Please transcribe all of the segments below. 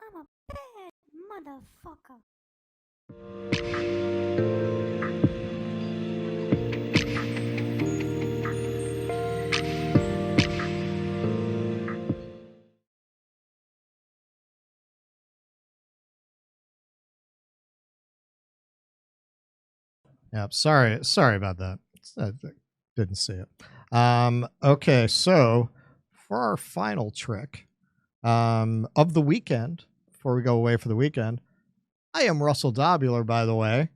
I'm a bad motherfucker. Yep. Sorry about that. I didn't see it. Okay, so for our final trick of the weekend, before we go away for the weekend, I am Russell Dobular, by the way,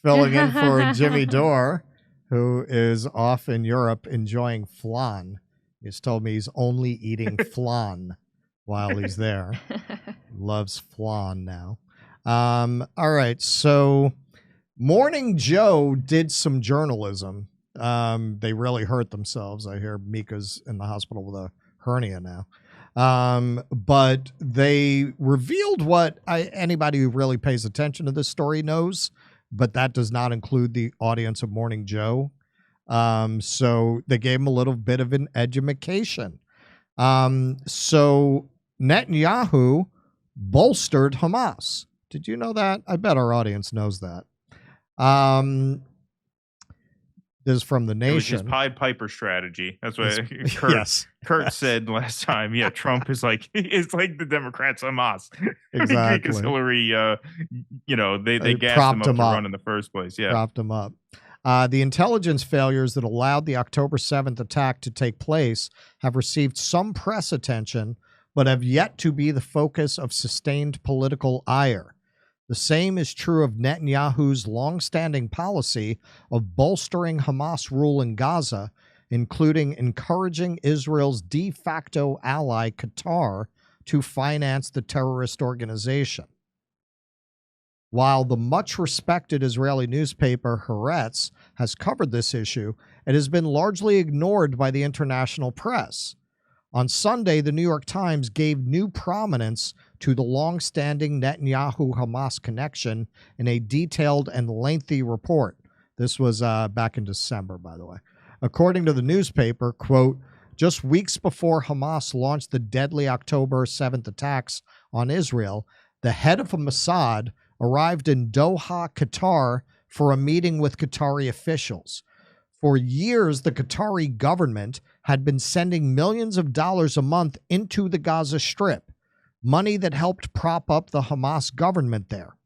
filling in for Jimmy Dore, who is off in Europe enjoying flan. He's told me he's only eating flan while he's there. Loves flan now. All right, so Morning Joe did some journalism. They really hurt themselves. I hear Mika's in the hospital with a hernia now. But they revealed what anybody who really pays attention to this story knows, but that does not include the audience of Morning Joe. So they gave him a little bit of an education. So Netanyahu bolstered Hamas. Did you know that? I bet our audience knows that. This is from The Nation. It was his Pied Piper strategy. That's what Kurt said last time. Yeah, Trump is like the Democrats Hamas. Exactly. Because Hillary, they gassed him up to run in the first place. Yeah, propped him up. The intelligence failures that allowed the October 7th attack to take place have received some press attention, but have yet to be the focus of sustained political ire. The same is true of Netanyahu's longstanding policy of bolstering Hamas rule in Gaza, including encouraging Israel's de facto ally Qatar to finance the terrorist organization. While the much-respected Israeli newspaper Haaretz has covered this issue, it has been largely ignored by the international press. On Sunday, the New York Times gave new prominence to the long-standing Netanyahu-Hamas connection in a detailed and lengthy report. This was back in December, by the way. According to the newspaper, quote, just weeks before Hamas launched the deadly October 7th attacks on Israel, the head of Mossad arrived in Doha, Qatar, for a meeting with Qatari officials. For years, the Qatari government had been sending millions of dollars a month into the Gaza Strip, money that helped prop up the Hamas government there.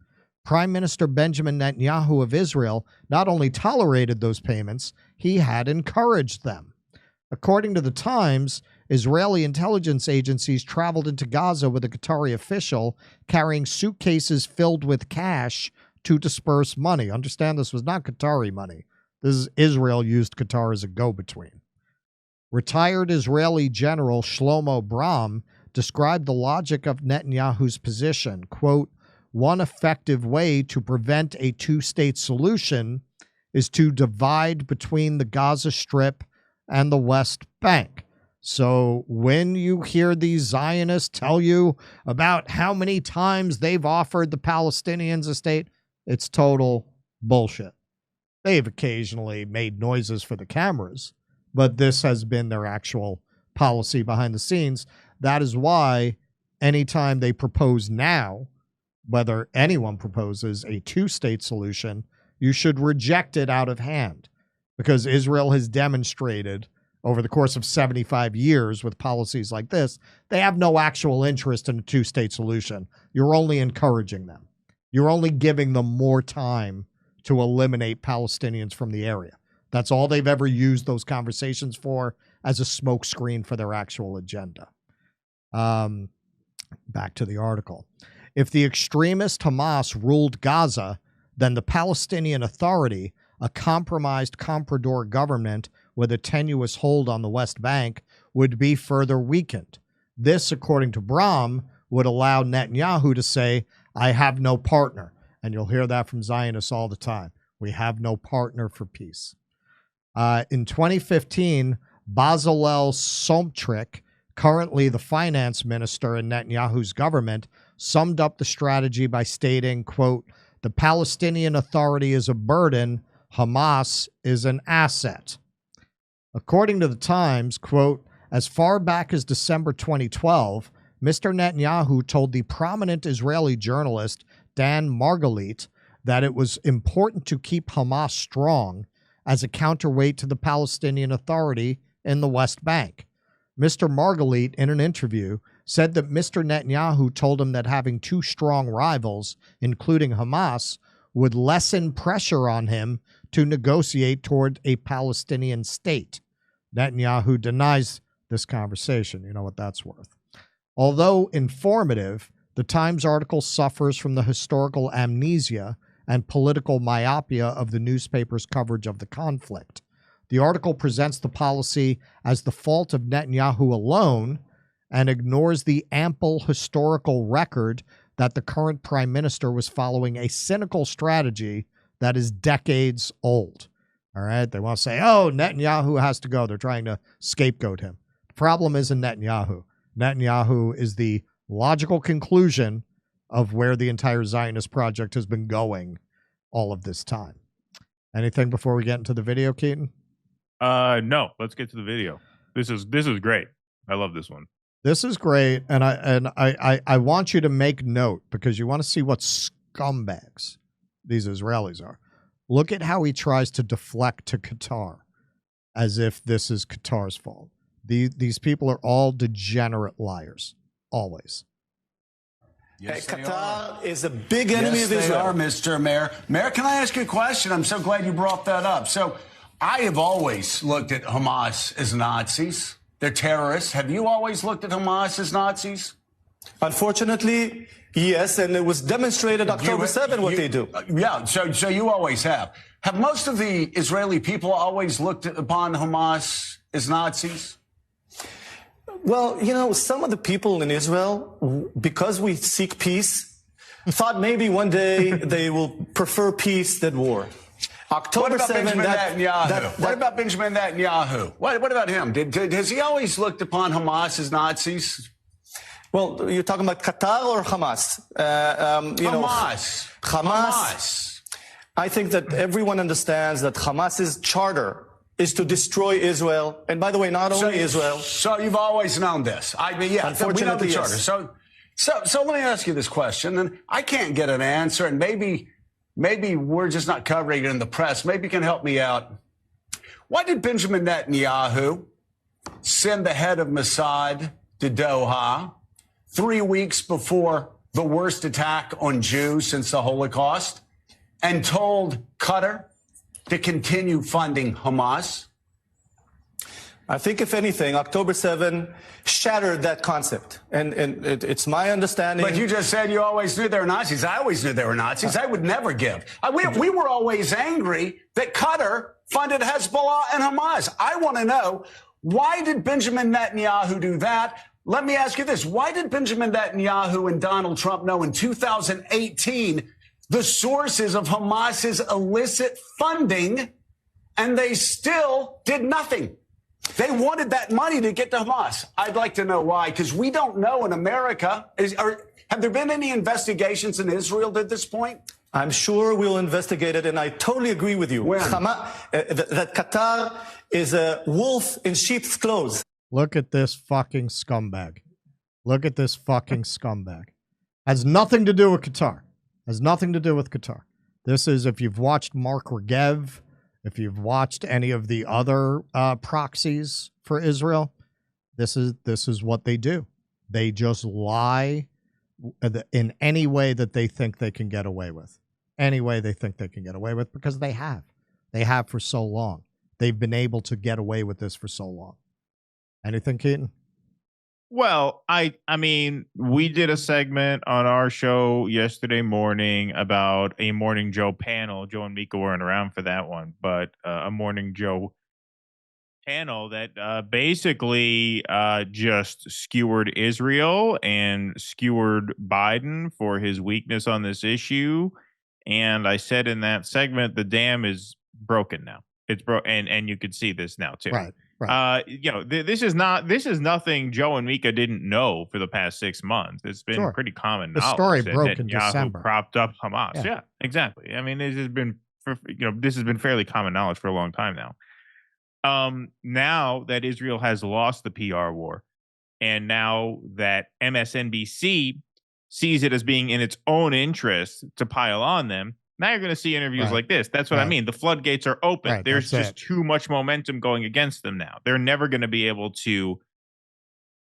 Prime Minister Benjamin Netanyahu of Israel not only tolerated those payments, he had encouraged them. According to the Times, Israeli intelligence agencies traveled into Gaza with a Qatari official carrying suitcases filled with cash to disperse money. Understand, this was not Qatari money. This is Israel used Qatar as a go-between. Retired Israeli General Shlomo Bram described the logic of Netanyahu's position. Quote, one effective way to prevent a two-state solution is to divide between the Gaza Strip and the West Bank. So when you hear these Zionists tell you about how many times they've offered the Palestinians a state, it's total bullshit. They've occasionally made noises for the cameras, but this has been their actual policy behind the scenes. That is why anytime they propose now, whether anyone proposes a two-state solution, you should reject it out of hand, because Israel has demonstrated over the course of 75 years with policies like this, they have no actual interest in a two-state solution. You're only encouraging them. You're only giving them more time to eliminate Palestinians from the area. That's all they've ever used those conversations for, as a smokescreen for their actual agenda. Back to the article. If the extremist Hamas ruled Gaza, then the Palestinian Authority, a compromised comprador government with a tenuous hold on the West Bank, would be further weakened. This, according to Bram, would allow Netanyahu to say, I have no partner. And you'll hear that from Zionists all the time. We have no partner for peace. In 2015, Bezalel Smotrich, currently the finance minister in Netanyahu's government, summed up the strategy by stating, quote, the Palestinian Authority is a burden, Hamas is an asset. According to the Times, quote, as far back as December 2012, Mr. Netanyahu told the prominent Israeli journalist Dan Margalit that it was important to keep Hamas strong as a counterweight to the Palestinian Authority in the West Bank. Mr. Margalit, in an interview, said that Mr. Netanyahu told him that having two strong rivals, including Hamas, would lessen pressure on him to negotiate toward a Palestinian state. Netanyahu denies this conversation. You know what that's worth. Although informative, the Times article suffers from the historical amnesia and political myopia of the newspaper's coverage of the conflict. The article presents the policy as the fault of Netanyahu alone and ignores the ample historical record that the current prime minister was following a cynical strategy that is decades old. All right, they want to say, oh, Netanyahu has to go. They're trying to scapegoat him. The problem isn't Netanyahu. Netanyahu is the logical conclusion of where the entire Zionist project has been going all of this time. Anything before we get into the video, Keaton? No, let's get to the video. This is great. I love this one. This is great, and I want you to make note because you want to see what scumbags these Israelis are. Look at how he tries to deflect to Qatar as if this is Qatar's fault. These people are all degenerate liars, always. Yes, Qatar is a big enemy of Israel. They are, Mr. Mayor. Mayor, can I ask you a question? I'm so glad you brought that up. So I have always looked at Hamas as Nazis. They're terrorists. Have you always looked at Hamas as Nazis? Unfortunately, yes, and it was demonstrated October 7 what they do. Yeah, so you always have. Have most of the Israeli people always looked upon Hamas as Nazis? Well, you know, some of the people in Israel, because we seek peace, thought maybe one day they will prefer peace than war. October 7. What about Benjamin Netanyahu? What about him? Has he always looked upon Hamas as Nazis? Well, you're talking about Qatar or Hamas? Hamas. I think that everyone understands that Hamas's charter is to destroy Israel. And by the way, not only Israel. So you've always known this. I mean, yeah, we know the charter. Yes. So let me ask you this question, and I can't get an answer, and maybe we're just not covering it in the press. Maybe you can help me out. Why did Benjamin Netanyahu send the head of Mossad to Doha 3 weeks before the worst attack on Jews since the Holocaust and told Qatar to continue funding Hamas? I think, if anything, October 7 shattered that concept. And it's my understanding. But you just said you always knew they were Nazis. I always knew they were Nazis. I would never give. We were always angry that Qatar funded Hezbollah and Hamas. I want to know, why did Benjamin Netanyahu do that? Let me ask you this. Why did Benjamin Netanyahu and Donald Trump know in 2018 the sources of Hamas's illicit funding, and they still did nothing? They wanted that money to get to Hamas. I'd like to know why, because we don't know in America. Have there been any investigations in Israel at this point? I'm sure we'll investigate it, and I totally agree with you. That Qatar is a wolf in sheep's clothes. Look at this fucking scumbag. Look at this fucking scumbag. Has nothing to do with Qatar. Has nothing to do with Qatar. This is, if you've watched Mark Regev, if you've watched any of the other proxies for Israel, this is what they do. They just lie in any way that they think they can get away with. Any way they think they can get away with, because they have. They have for so long. They've been able to get away with this for so long. Anything, Keaton? Well, I mean, we did a segment on our show yesterday morning about a Morning Joe panel. Joe and Mika weren't around for that one, but a Morning Joe panel that basically just skewered Israel and skewered Biden for his weakness on this issue. And I said in that segment, the dam is broken now. It's broken, and you could see this now too. Right. Right. This is nothing Joe and Mika didn't know for the past 6 months. It's been pretty common knowledge. The story that broke in Netanyahu December. Propped up Hamas. Yeah, exactly. I mean, this has been fairly common knowledge for a long time now. Now that Israel has lost the PR war, And now that MSNBC sees it as being in its own interest to pile on them, now you're going to see interviews like this. That's what I mean. The floodgates are open. There's just too much momentum going against them now. They're never going to be able to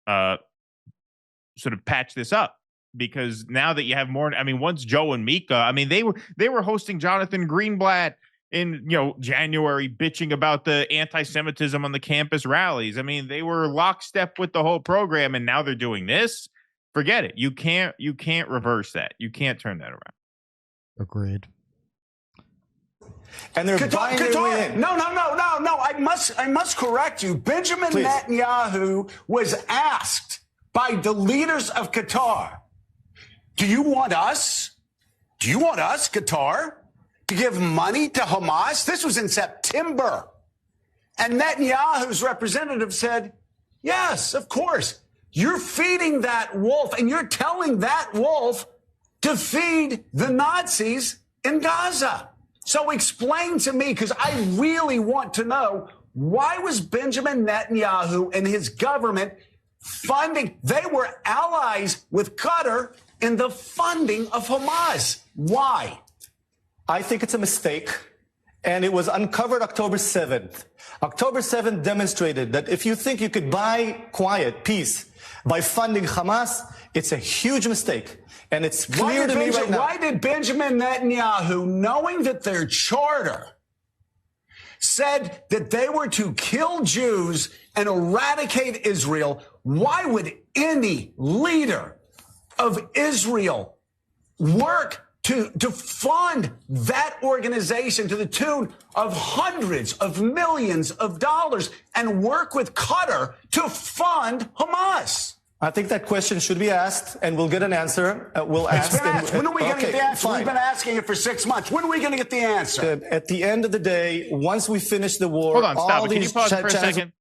sort of patch this up, because now that you have more, I mean, once Joe and Mika, I mean, they were hosting Jonathan Greenblatt in January, bitching about the anti-Semitism on the campus rallies. I mean, they were lockstep with the whole program, and now they're doing this. Forget it. You can't reverse that. You can't turn that around. Agreed. And they're buying their way in. No. I must correct you. Benjamin Netanyahu was asked by the leaders of Qatar, do you want us, Qatar, to give money to Hamas? This was in September. And Netanyahu's representative said, yes, of course. You're feeding that wolf, and you're telling that wolf to feed the Nazis in Gaza. So explain to me, because I really want to know, why was Benjamin Netanyahu and his government funding? They were allies with Qatar in the funding of Hamas. Why? I think it's a mistake, and it was uncovered October 7th. October 7th demonstrated that if you think you could buy peace, by funding Hamas, it's a huge mistake. And it's clear to me right now. Why did Benjamin Netanyahu, knowing that their charter said that they were to kill Jews and eradicate Israel, why would any leader of Israel work to fund that organization to the tune of hundreds of millions of dollars and work with Qatar to fund Hamas? I think that question should be asked, and we'll get an answer. We'll ask. When are we going to get the answer? Fine. We've been asking it for 6 months. When are we going to get the answer? At the end of the day, once we finish the war, hold on, stop it. Can you pause for a second?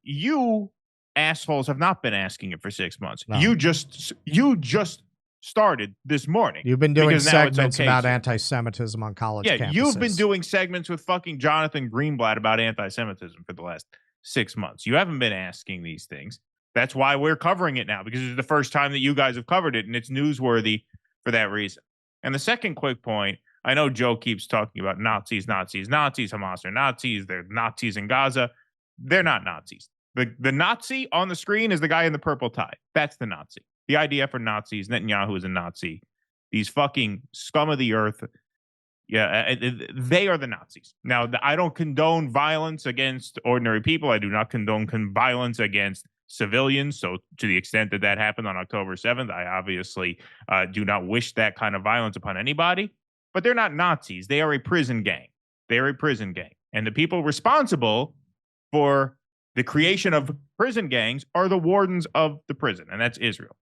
You assholes have not been asking it for 6 months. No. You just started this morning. You've been doing segments about anti-Semitism on college campuses. You've been doing segments with fucking Jonathan Greenblatt about anti-Semitism for the last 6 months. You haven't been asking these things. That's why we're covering it now, because it's the first time that you guys have covered it, and it's newsworthy for that reason. And the second quick point, I know Joe keeps talking about Nazis, Hamas are Nazis, they're Nazis in Gaza. They're not Nazis. The Nazi on the screen is the guy in the purple tie. That's the Nazi. The IDF are Nazis. Netanyahu is a Nazi. These fucking scum of the earth, they are the Nazis. Now, I don't condone violence against ordinary people. I do not condone violence against civilians. So to the extent that happened on October 7th, I obviously do not wish that kind of violence upon anybody. But they're not Nazis. They are a prison gang. They're a prison gang. And the people responsible for the creation of prison gangs are the wardens of the prison, and that's Israel.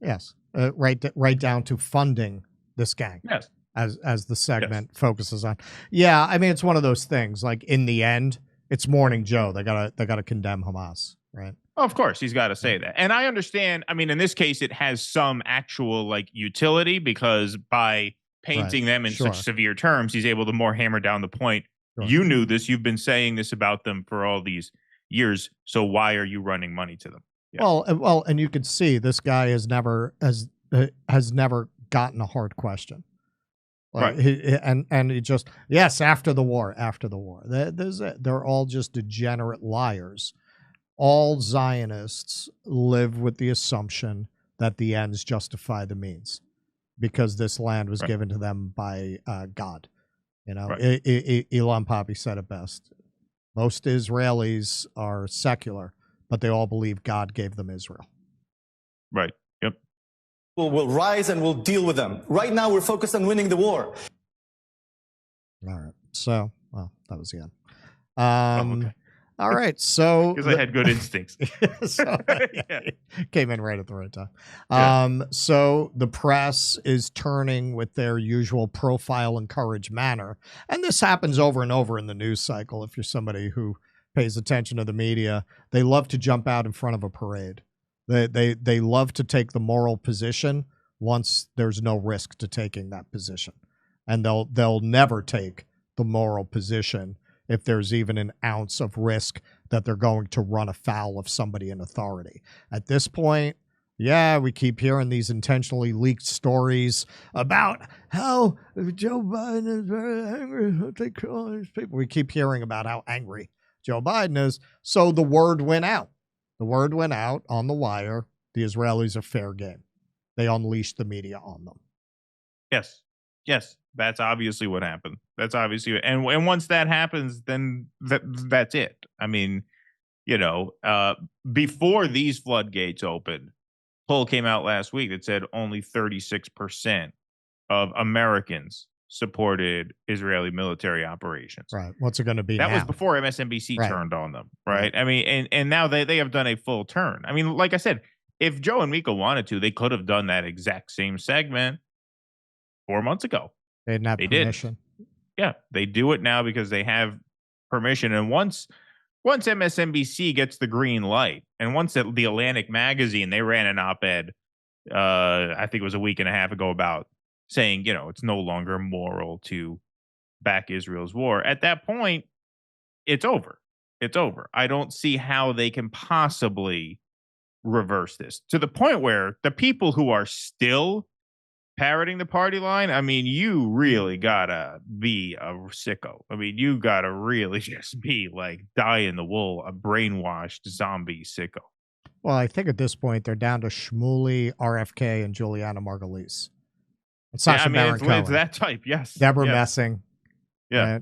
Yes, right down to funding this gang. Yes. As the segment focuses on. Yeah, I mean, it's one of those things. Like, in the end, it's Morning Joe. They gotta condemn Hamas, right? Oh, of course, he's got to say that. And I understand. I mean, in this case, it has some actual utility, because by painting them in such severe terms, he's able to more hammer down the point. Sure. You knew this. You've been saying this about them for all these years. So why are you running money to them? Yeah. Well, and you could see this guy has never gotten a hard question. Right. And he just, yes, after the war. They're all just degenerate liars. All Zionists live with the assumption that the ends justify the means, because this land was given to them by God. Elon Poppy said it best. Most Israelis are secular, but they all believe God gave them Israel. Right. Yep. We'll rise and we'll deal with them. Right now, we're focused on winning the war. All right. So, well, that was the end. Okay. All right. So, because I had good instincts. Came in right at the right time. So the press is turning with their usual profile and courage manner. And this happens over and over in the news cycle. If you're somebody who pays attention to the media, they love to jump out in front of a parade. They love to take the moral position once there's no risk to taking that position. And they'll never take the moral position if there's even an ounce of risk that they're going to run afoul of somebody in authority. At this point, yeah, we keep hearing these intentionally leaked stories about how Joe Biden is very angry what they call these people. We keep hearing about how angry Joe Biden is. So the word went out. The word went out on the wire. The Israelis are fair game. They unleashed the media on them. Yes. That's obviously what happened. That's obviously, and once that happens, then that's it. I mean, before these floodgates opened, poll came out last week that said only 36% of Americans supported Israeli military operations. Right. What's it going to be that now? was before MSNBC Right. turned on them, right? I mean, and now they have done a full turn. I mean, like I said, if Joe and Mika wanted to, they could have done that exact same segment 4 months ago. They didn't have permission. Yeah, they do it now because they have permission. And once MSNBC gets the green light, and once the Atlantic magazine, they ran an op-ed, I think it was a week and a half ago, about saying, it's no longer moral to back Israel's war. At that point, it's over. It's over. I don't see how they can possibly reverse this to the point where the people who are still parroting the party line, I mean, you really gotta be a sicko. I mean, you gotta really just be like die in the wool, a brainwashed zombie sicko. Well, I think at this point they're down to Shmuley, RFK, and Juliana Margulies. It's Sacha Baron Cohen. It's that type, yes. Deborah Messing. Yeah.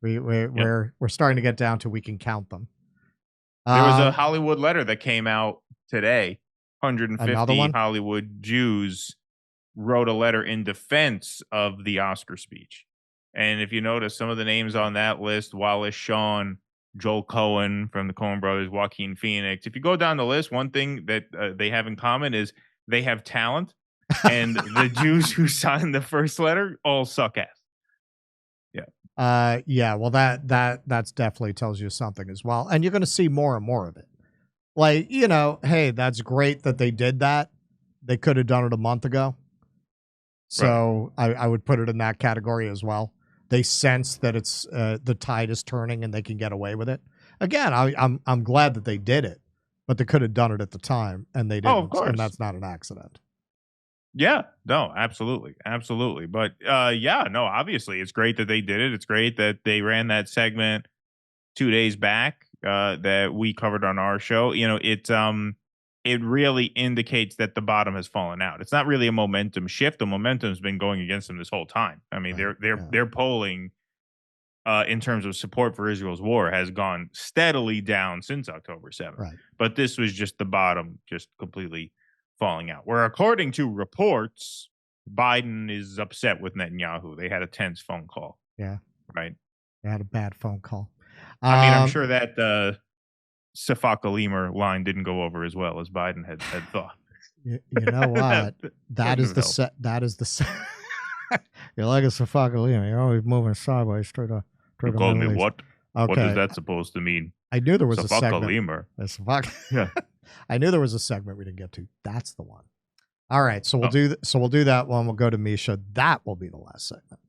Right? We're starting to get down to we can count them. There was a Hollywood letter that came out today. 150 Hollywood Jews wrote a letter in defense of the Oscar speech. And if you notice, some of the names on that list, Wallace Shawn, Joel Cohen from the Coen brothers, Joaquin Phoenix. If you go down the list, one thing that they have in common is they have talent. And the Jews who signed the first letter all suck ass. Yeah. Well, that's definitely tells you something as well. And you're going to see more and more of it. Like, hey, that's great that they did that. They could have done it a month ago. So right. I would put it in that category as well. They sense that it's the tide is turning and they can get away with it. Again, I'm glad that they did it, but they could have done it at the time and they didn't. Oh, of course. And that's not an accident. Yeah, no, absolutely. But obviously it's great that they did it. It's great that they ran that segment 2 days back that we covered on our show. It really indicates that the bottom has fallen out. It's not really a momentum shift. The momentum's been going against them this whole time. I mean, their polling in terms of support for Israel's war has gone steadily down since October 7th. Right. But this was just the bottom, just completely falling out. Where according to reports, Biden is upset with Netanyahu. They had a tense phone call. Yeah. Right. They had a bad phone call. I mean, I'm sure that Safaka Lemur line didn't go over as well as Biden had thought. You know what? that is the You're like a Safaka Lemur. You're always moving sideways straight up. You called me what? Okay. What is that supposed to mean? I knew there was a segment. Lemur. Yeah. I knew there was a segment we didn't get to. That's the one. All right, so we'll do that one. We'll go to Misha. That will be the last segment.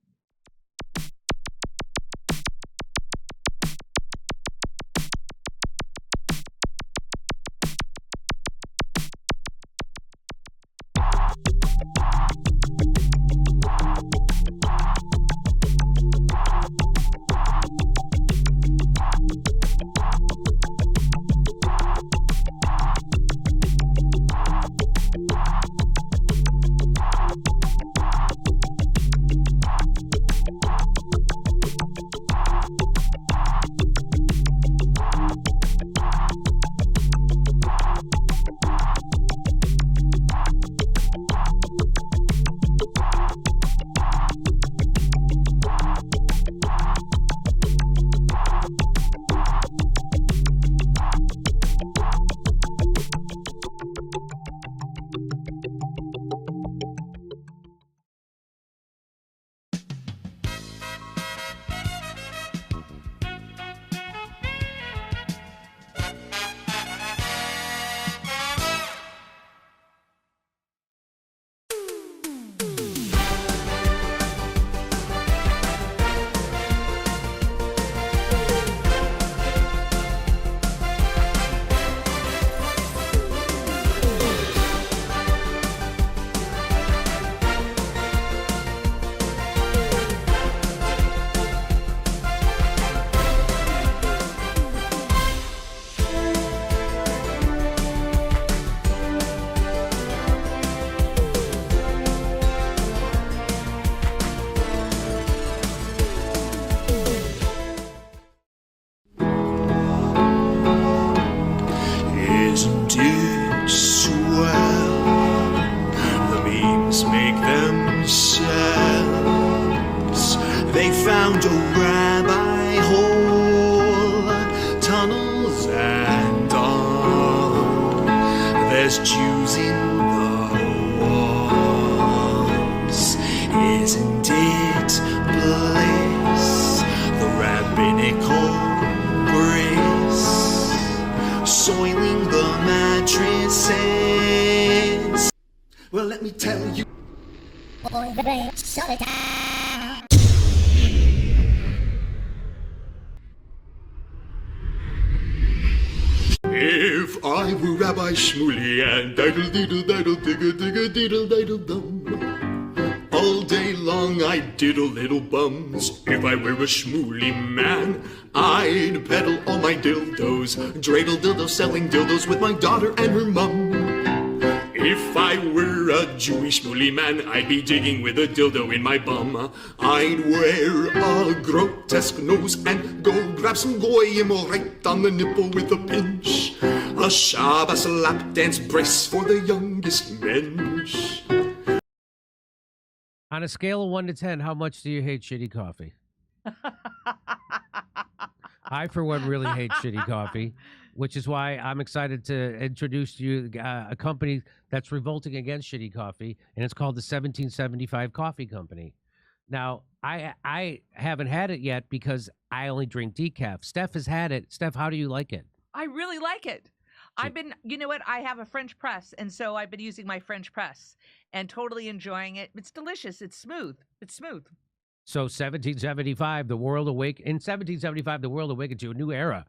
round a rabbi hole, tunnels and all. There's Jews in the walls. Isn't it bliss? The rabbinical grace, soiling the mattresses. Well, let me tell you. If I were Rabbi Shmuley and diddle diddle diddle digga digga diddle diddle dum, all day long I'd diddle little bums. If I were a Shmuley man, I'd peddle all my dildos, dreidel dildos, selling dildos with my daughter and her mum. If I were a Jewish Shmuley man, I'd be digging with a dildo in my bum. I'd wear a grotesque nose and go grab some goyim right on the nipple with a pinch. A Shabbos lap dance brace for the youngest mensch. On a scale of 1 to 10, how much do you hate shitty coffee? I, for one, really hate shitty coffee, which is why I'm excited to introduce to you a company that's revolting against shitty coffee, and it's called the 1775 Coffee Company. Now, I haven't had it yet because I only drink decaf. Steph has had it. Steph, how do you like it? I really like it. I've been, you know what? I have a French press, and so I've been using my French press and totally enjoying it. It's delicious. It's smooth. It's smooth. So 1775, the world awake. In 1775, the world awakened to a new era.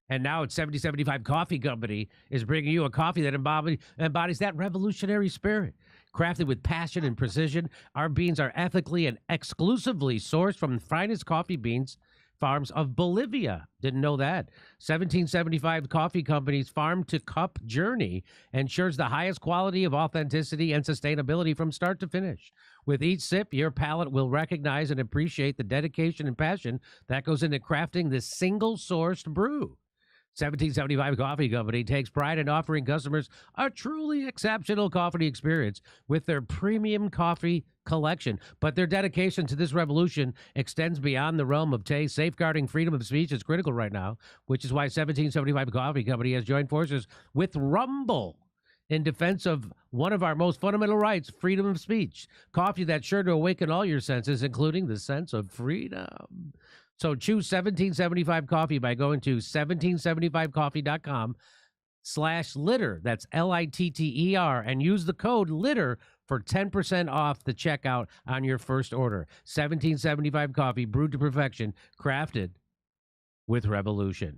And now it's 1775 Coffee Company is bringing you a coffee that embodies that revolutionary spirit. Crafted with passion and precision, our beans are ethically and exclusively sourced from the finest coffee beans farms of Bolivia. Didn't know that. 1775 Coffee Company's farm-to-cup journey ensures the highest quality of authenticity and sustainability from start to finish. With each sip, your palate will recognize and appreciate the dedication and passion that goes into crafting this single-sourced brew. 1775 Coffee Company takes pride in offering customers a truly exceptional coffee experience with their premium coffee collection. But their dedication to this revolution extends beyond the realm of taste. Safeguarding freedom of speech is critical right now, which is why 1775 Coffee Company has joined forces with Rumble in defense of one of our most fundamental rights, freedom of speech. Coffee that's sure to awaken all your senses, including the sense of freedom. So choose 1775 Coffee by going to 1775coffee.com/litter. That's LITTER, and use the code LITTER for 10% off the checkout on your first order. 1775 Coffee, brewed to perfection, crafted with revolution.